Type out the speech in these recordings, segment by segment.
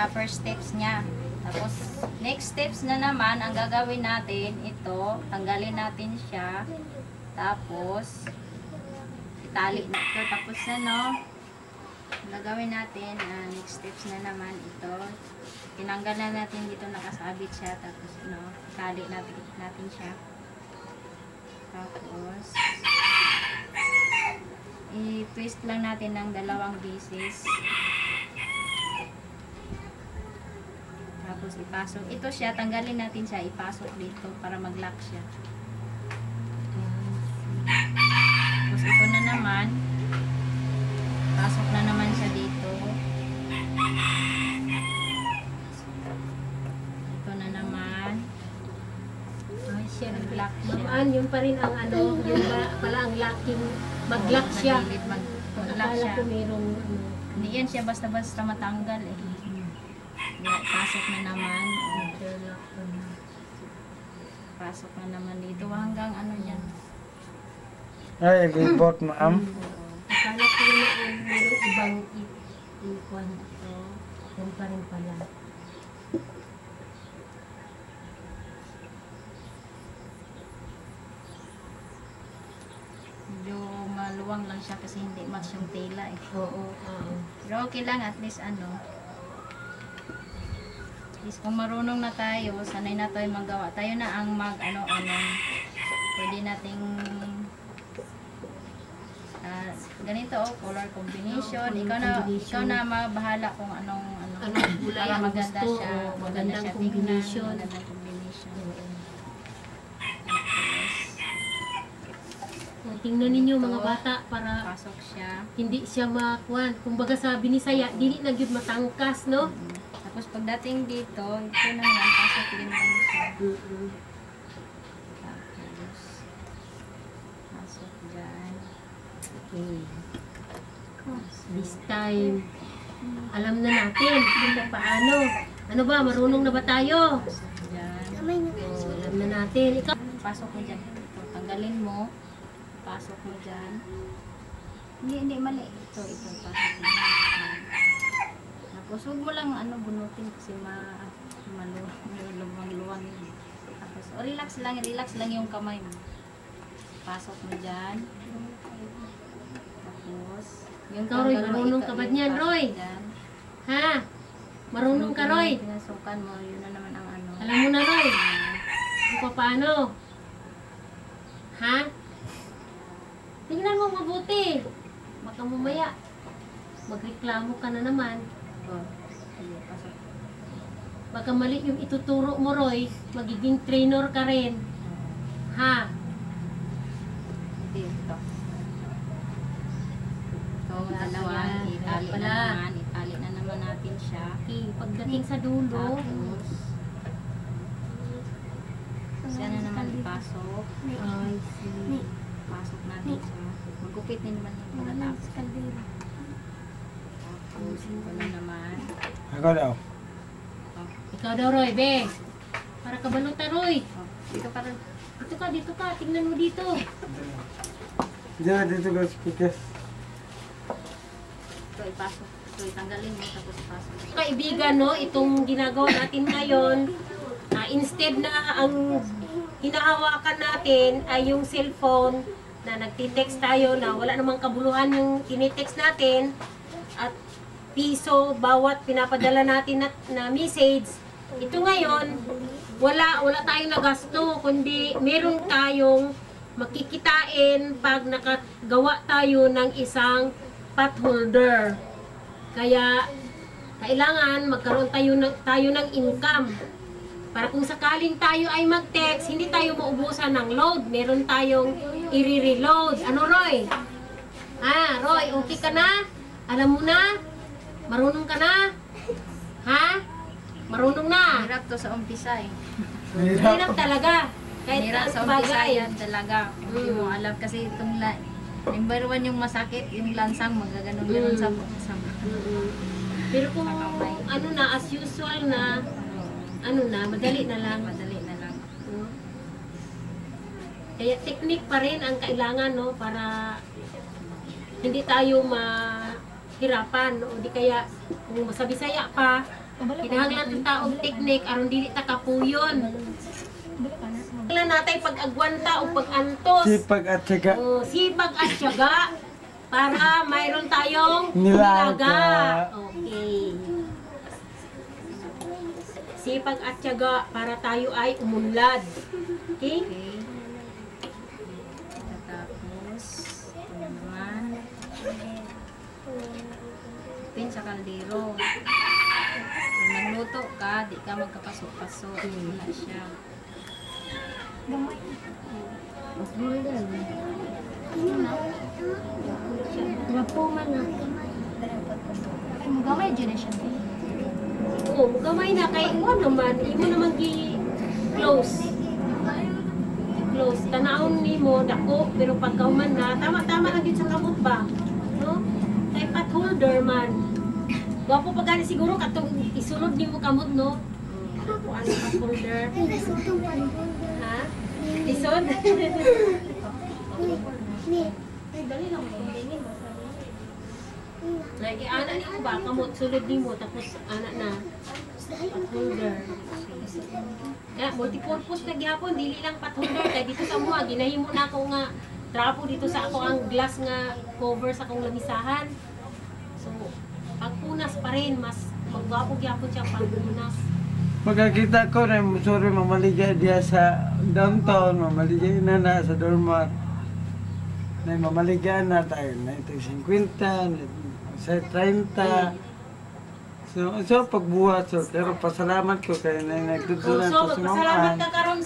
first steps niya. Tapos, next steps na naman, ang gagawin natin, ito, tanggalin natin siya. Tapos, itali na ito. Tapos, ano, gagawin natin, next steps na naman, ito. Tinanggal na natin dito, nakasabit siya. Tapos, ano, itali natin siya. Tapos, i-twist lang natin ng 2 beses. Tapos ipasok. Ito siya, tanggalin natin siya, ipasok dito para mag-lock siya. Tapos ito na naman, pasok na naman siya dito. Ito na naman. Ay, siya Nag-lock siya. Mamaan, yun pa rin ang ano, yun pala ang locking. Mag-lock siya. Mag-lock Akala siya. ko mayroong ano. Hindi yan siya basta-basta matanggal eh. Pasok na naman. Pasok na naman dito hanggang ano yan. Ay, report ma'am. Akala ko na mayroong ibang ikuan ito. Yan pa rin pala. Medyo maluwang lang siya kasi hindi match yung tela eh. Oo. Pero okay lang, at least ano. At least kung marunong na tayo, sanay na tayo magawa. Tayo na ang mag-ano. Pwede nating ganito, color combination. Ikaw na mabahala kung anong Kulay para ang maganda gusto. siya. Magandang siya combination. tingnan, magandang combination. Tingnan ninyo Ito, mga bata para pasok siya. hindi siya makuan. Kumbaga sabi ni Saya, dili na gyud matangkas, no? Tapos pagdating dito, ito naman, pasok din naman siya. Tapos, pasok dyan. Okay. This time, alam na natin kung paano. Ano ba, marunong na ba tayo? Pasok dyan. Oh, alam na natin. Ikaw, Pasok mo dyan. Ito, tanggalin mo. Pasok mo dyan. Hindi mali. Ito, pasok mo dyan. Tapos, huwag mo lang bunutin kasi maluwang-luwang yun. Tapos, relax lang yung kamay mo. Pasok mo dyan. Tapos, yung Ikaw, Roy, tanggal mo, marunong ka ba niyan, pasok Roy? dyan. ha? Marunong ka, Roy? Pinasukan mo, yun na naman ang ano. Alam mo na, Roy? Kung paano? Ha? Tingnan mo mabuti. Baka mamaya, magreklamo ka na naman. Oh, sige, pasok. Baka mali yung ituturo mo, Roy. Magiging trainer ka rin. Ha? Dito. Ito, dalawa. Ayan, Itali na pala. naman. Itali na naman natin siya. Okay, pagdating sa dulo, Tapos, siya na naman ipasok. ay, see. Pasok natin siya. Magupit din naman yung pagkatapos. Tapos, ito na naman. Ako daw. Ikaw daw, Roy, be. Para kabalutan, Roy. Oh, dito para. Dito ka. Tingnan mo dito. Diyan, dito ka speakers. Ito, ipasok. Ito, itanggalin mo. Tapos, ipasok. Kaibigan, no, itong ginagawa natin ngayon, instead na ang hinahawakan natin ay yung cellphone na nagtitext tayo na wala namang kabuluhan yung tinitext natin at piso bawat pinapadala natin na message. Ito ngayon, wala tayong nagasto, kundi meron tayong makikitain pag nakagawa tayo ng isang pot holder. Kaya kailangan magkaroon tayo ng income. Para kung sakaling tayo ay mag-text, hindi tayo maubusan ng load. Meron tayong i-reload. Ano, Roy? Roy, okay ka na? Alam mo na? Marunong ka na? Ha? Marunong na? Hirap to sa umpisa eh. Hirap talaga. Kahit Hirap sa sa umpisa bagay. yan talaga. Hindi mo alam kasi itong number 1 yung masakit, yung lansang magaganon-ganon sa Pero kung ano na, as usual na, madali na lang. madali na lang. Kaya technique pa rin ang kailangan, no, para hindi tayo mahirapan, o di kaya kung sa Bisaya pa, Kinahanglan ang taong teknik aron dili ta kapuyon. Kailan natay pag-agwanta o pag-antos. Sipag at saka Sipag at tiyaga para mayroon tayong Nilaga. Okay. Sipag at tiyaga para tayo ay umunlad. Okay? Okay. Tapos, ito naman. Pin sa kaldero. Kung nagluto ka, di ka magkapasok-pasok. Wala siya. Gapuman na. Gamay dyan siya. Oo, gamay na kay imo naman, imo naman close. Close. Tanawon nimo dako pero pagkauman na tama-tama lang gyud sa kamot ba. No? Kay pot holder man. Gwapo pa gani siguro katong isulod nimo kamot no. Ako ano pot holder. Ha? Isod? Ay dali lang mo. Like, ana ni mo ba? Kamot, sulod ni mo, tapos ana na. Holder. Kaya, multipurpose na gyapon, dili lang pat holder. Kaya dito sa mga, ginahimo na ako nga trapo dito sa ako ang glass nga cover sa akong lamisahan. So, pagpunas pa rin, mas magwapo gyapon siya pagpunas. magkakita ko na sorry mamaligay diya sa downtown, mamaligay na sa dormat. Na mamaligay na tayo na ito 50, sa 30. So pagbuhat so pero pasalamat ko kay na nagtutunan So, ko sa magpasalamat mga ka karon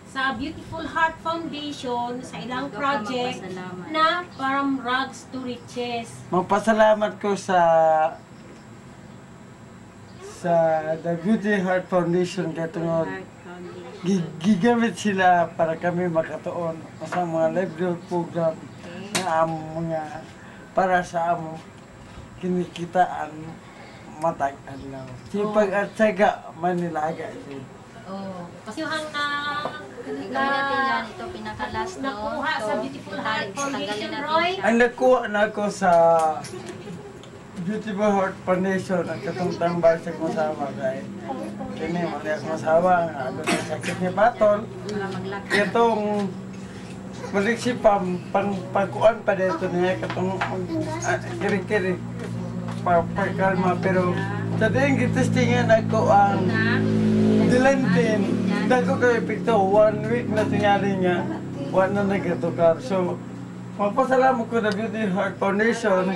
sa Beautiful Heart Foundation sa ilang project Magpasalamat. na From Rags to Riches. magpasalamat ko sa The Beauty Heart Foundation katungod Heart Foundation. gigamit sila para kami makatuon sa mga livelihood program na among mga para sa among kinikitaan matag adlaw. Sipag at saga manilaga siya. Oh, kasi yung na Gawin natin yan. Ito pinaka-last no. nakuha sa Ito, Beautiful tanggalin- Heart tanggalin Foundation, natin Roy. siya. Ang nakuha na ako sa Beautiful Heart Foundation at katong tambal sa kong asawa kay kini mo niya akong asawa nga ano na sakit niya batol. Para maglaki. Itong balik si pagkuan pa dito niya katong kiri-kiri pagkalma pero sa din gitistingan ako ang Na, dilantin dako kay epekto 1 week na tingali niya wala na nagatukar so magpasalamat ko na Beauty Heart Foundation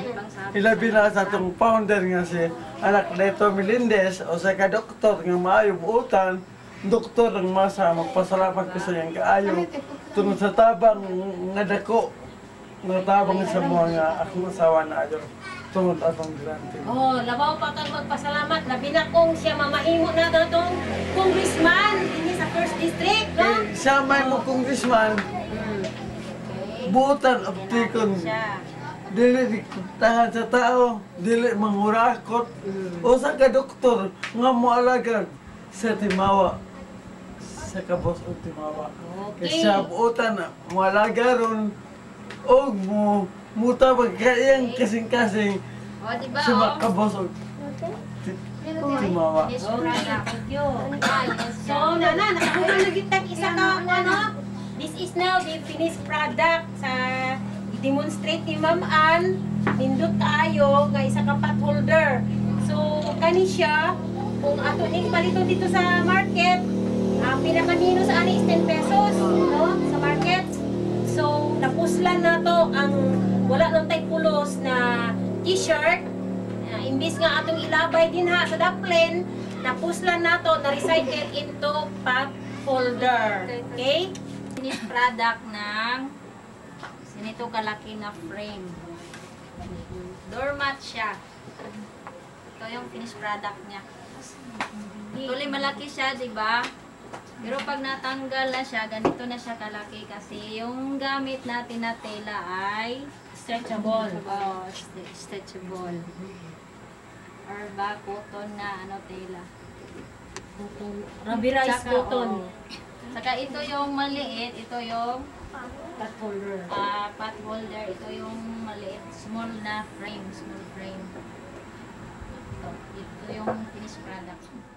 ilabi na sa itong founder nga si anak Neto Melendez o sa ka-doktor nga maayo buutan doktor ang masa magpasalamat ko sa iyang kaayo tungod sa tabang nga dako nga tabang sa mga akong asawa na ayo tungod atong grante. Oh, labaw pa kang magpasalamat. Labi na kung siya mamahimo na datong congressman din sa first district, no? Eh, siya may mo congressman buutan optikon siya. dili tahan sa tao dili mangurakot o sa ka doktor nga moalagad sa timawa sa kabos o timawa Okay. kaya buutan na moalaga ron og mutabag kayang kasing-kasing O, diba sa o? kabos o timawa. Yes, Okay, product. thank you. Ah, yes, So, nana, nakakuha na kita isa ka, ano? This is now the finished product sa i-demonstrate ni Ma'am Ann. Nindot tayo nga isa ka pot holder. So, kani siya, kung ato ni palito dito sa market, pinakamino sa ani is 10 pesos, no? Sa market. So, napuslan na to ang wala nang tay pulos na t-shirt. Imbis nga atong ilabay din ha sa daplin, napuslan na to, na-recycle into pot holder. Okay? Finished product ng sinito kalaki na frame. Doormat siya. Ito yung finished product niya. Tuloy malaki siya, di ba? Pero pag natanggal na siya, ganito na siya kalaki kasi yung gamit natin na tela ay Stretchable. oh, stretchable. Or ba, cotton na ano tela. Rubberized Tsaka, cotton. oo. Saka ito yung maliit, ito yung Pot holder. pot holder, ito yung maliit, small na frame, small frame. Ito yung finished product.